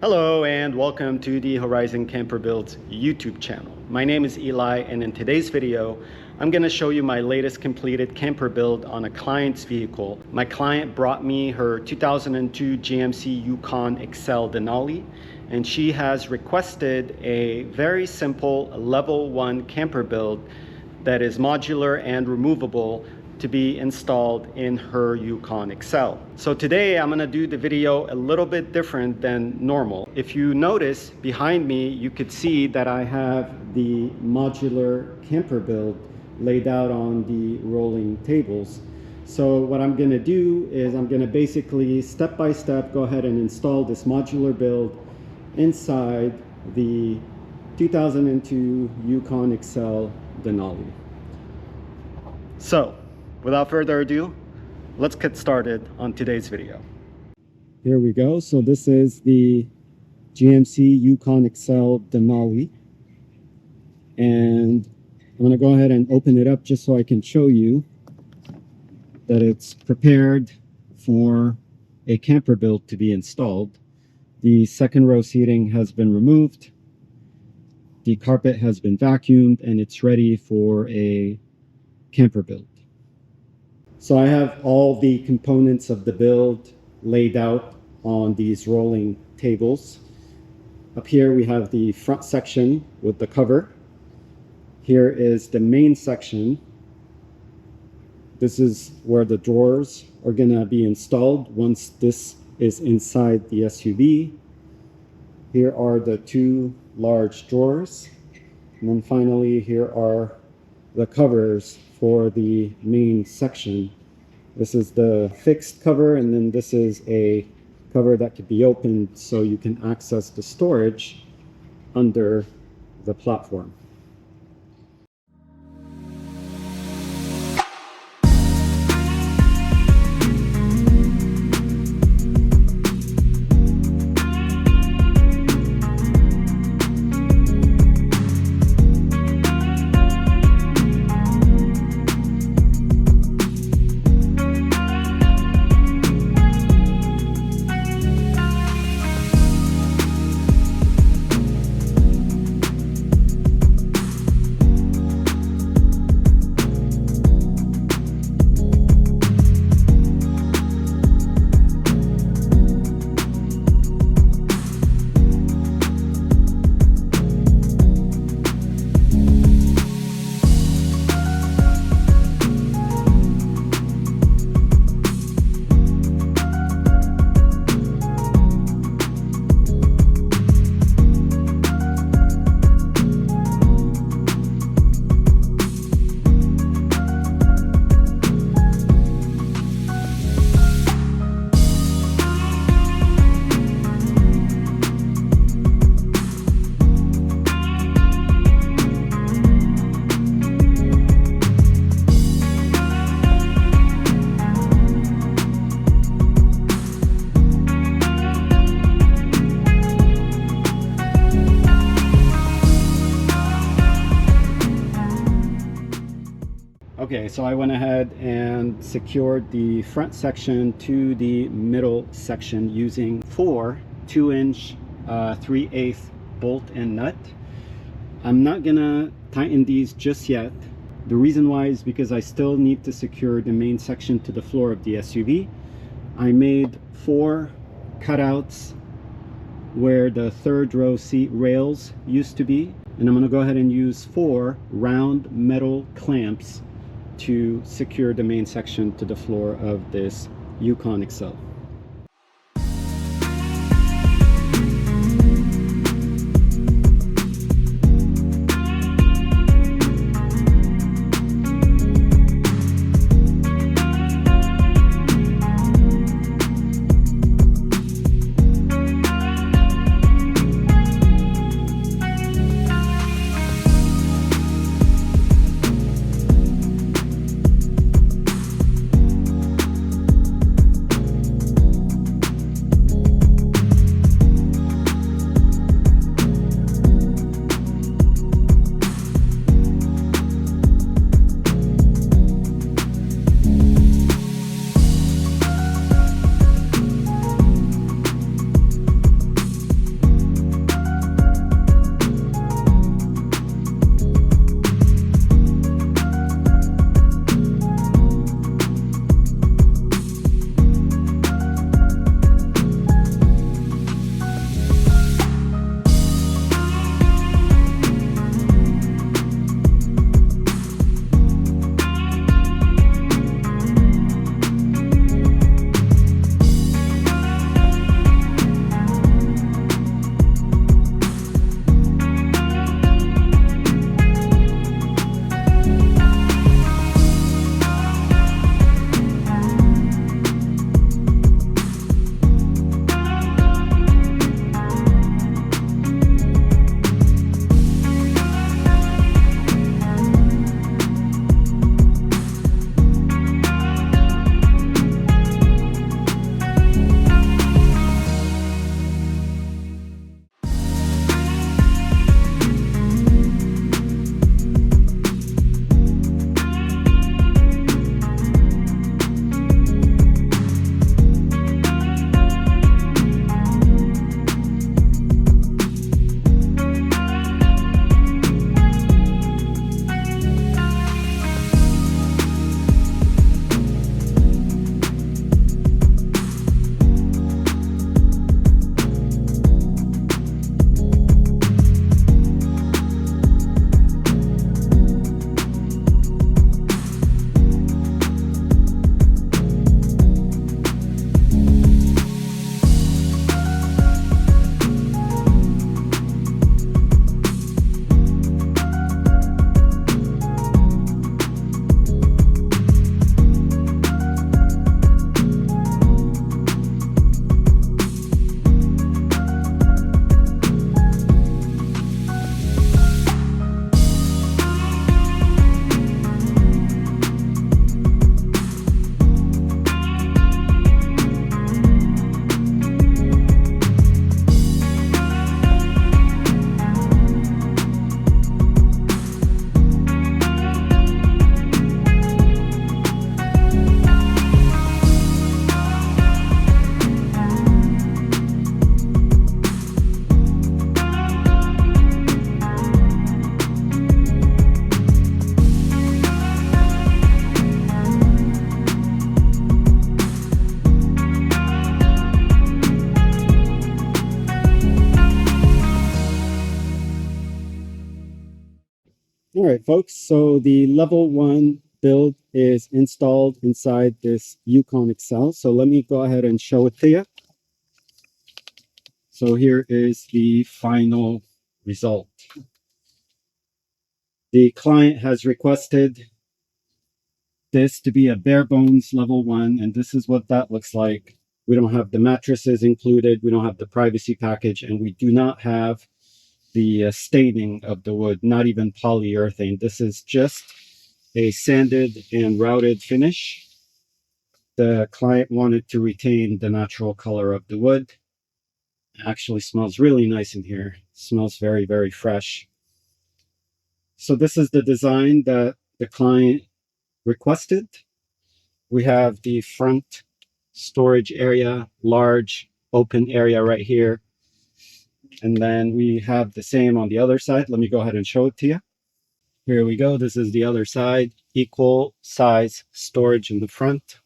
Hello and welcome to the Horizon Camper Builds YouTube channel. My name is Eli, and in today's video I'm going to show you my latest completed camper build on a client's vehicle. My client brought me her 2002 GMC Yukon XL Denali, and she has requested a very simple level 1 camper build that is modular and removable to be installed in her Yukon XL. So today I'm gonna do the video a little bit different than normal. If you notice behind me, you could see that I have the modular camper build laid out on the rolling tables. So what I'm gonna do is I'm gonna basically step by step go ahead and install this modular build inside the 2002 Yukon XL Denali. So without further ado, let's get started on today's video. Here we go. So this is the GMC Yukon XL Denali, and I'm going to go ahead and open it up just so I can show you that it's prepared for a camper build to be installed. The second row seating has been removed, the carpet has been vacuumed, and it's ready for a camper build. So I have all the components of the build laid out on these rolling tables. Up here we have the front section with the cover. Here is the main section. This is where the drawers are going to be installed once this is inside the SUV. Here are the two large drawers. And then finally here are the covers for the main section. This is the fixed cover, and then this is a cover that could be opened so you can access the storage under the platform. Okay, so I went ahead and secured the front section to the middle section using 4 2-inch 3/8 bolt and nut. I'm not gonna tighten these just yet. The reason why is because I still need to secure the main section to the floor of the SUV. I made 4 cutouts where the third row seat rails used to be, and I'm gonna go ahead and use 4 round metal clamps to secure the main section to the floor of this Yukon XL. folks, so the level 1 build is installed inside this Yukon XL. So let me go ahead and show it to you. So here is the final result. The client has requested this to be a bare bones level 1, and this is what that looks like. We don't have the mattresses included, we don't have the privacy package, and we do not have the staining of the wood, not even polyurethane. This is just a sanded and routed finish. The client wanted to retain the natural color of the wood. It actually smells really nice in here. It smells very, very fresh. So this is the design that the client requested. We have the front storage area, large open area right here. And then we have the same on the other side. Let me go ahead and show it to you. Here we go. This is the other side. Equal size storage in the front.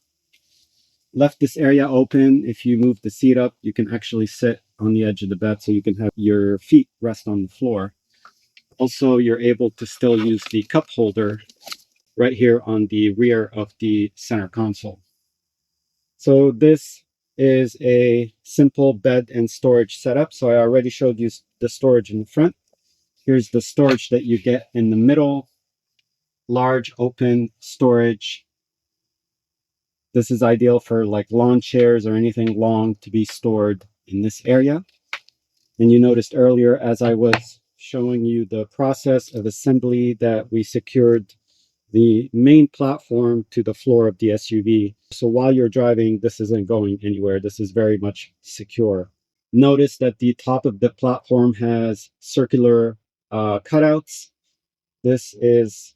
Left this area open. If you move the seat up, you can actually sit on the edge of the bed so you can have your feet rest on the floor. Also, you're able to still use the cup holder right here on the rear of the center console. So this is a simple bed and storage setup. So I already showed you the storage in the front. Here's the storage that you get in the middle. Large open storage. This is ideal for like lawn chairs or anything long to be stored in this area. And you noticed earlier as I was showing you the process of assembly that we secured the main platform to the floor of the SUV. So while you're driving, this isn't going anywhere. This is very much secure. Notice that the top of the platform has circular cutouts. This is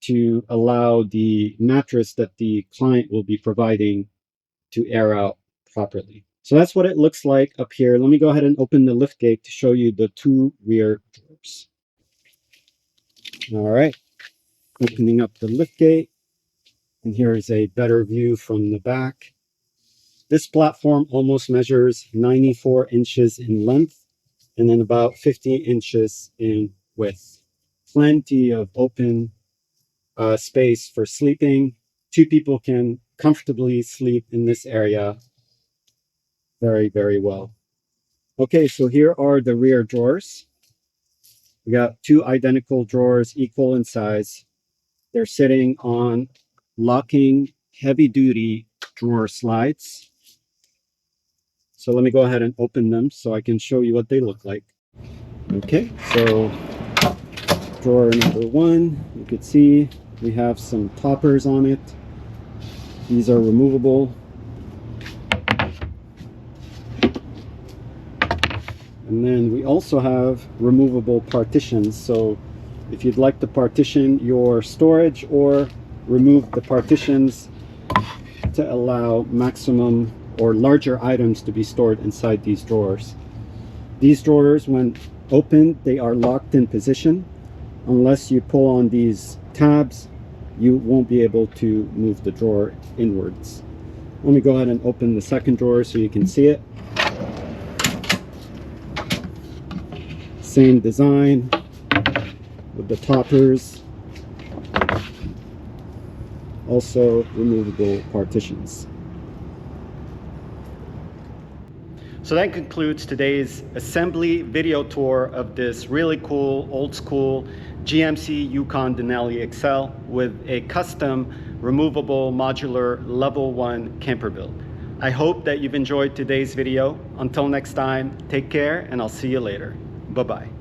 to allow the mattress that the client will be providing to air out properly. So that's what it looks like up here. Let me go ahead and open the lift gate to show you the 2 rear drawers. All right. Opening up the lift gate, and here is a better view from the back. This platform almost measures 94 inches in length and then about 50 inches in width. Plenty of open space for sleeping. 2 people can comfortably sleep in this area very, very well. Okay, so here are the rear drawers. We got 2 identical drawers, equal in size. They're sitting on locking heavy-duty drawer slides. So let me go ahead and open them so I can show you what they look like. Okay, so drawer number 1, you could see we have some toppers on it. These are removable. And then we also have removable partitions. So if you'd like to partition your storage or remove the partitions to allow maximum or larger items to be stored inside these drawers. These drawers, when opened, they are locked in position. Unless you pull on these tabs, you won't be able to move the drawer inwards. Let me go ahead and open the second drawer so you can see it. Same design with the toppers, also removable partitions. So that concludes today's assembly video tour of this really cool old school GMC Yukon Denali XL with a custom removable modular level 1 camper build. I hope that you've enjoyed today's video. Until next time, take care and I'll see you later. Bye-bye.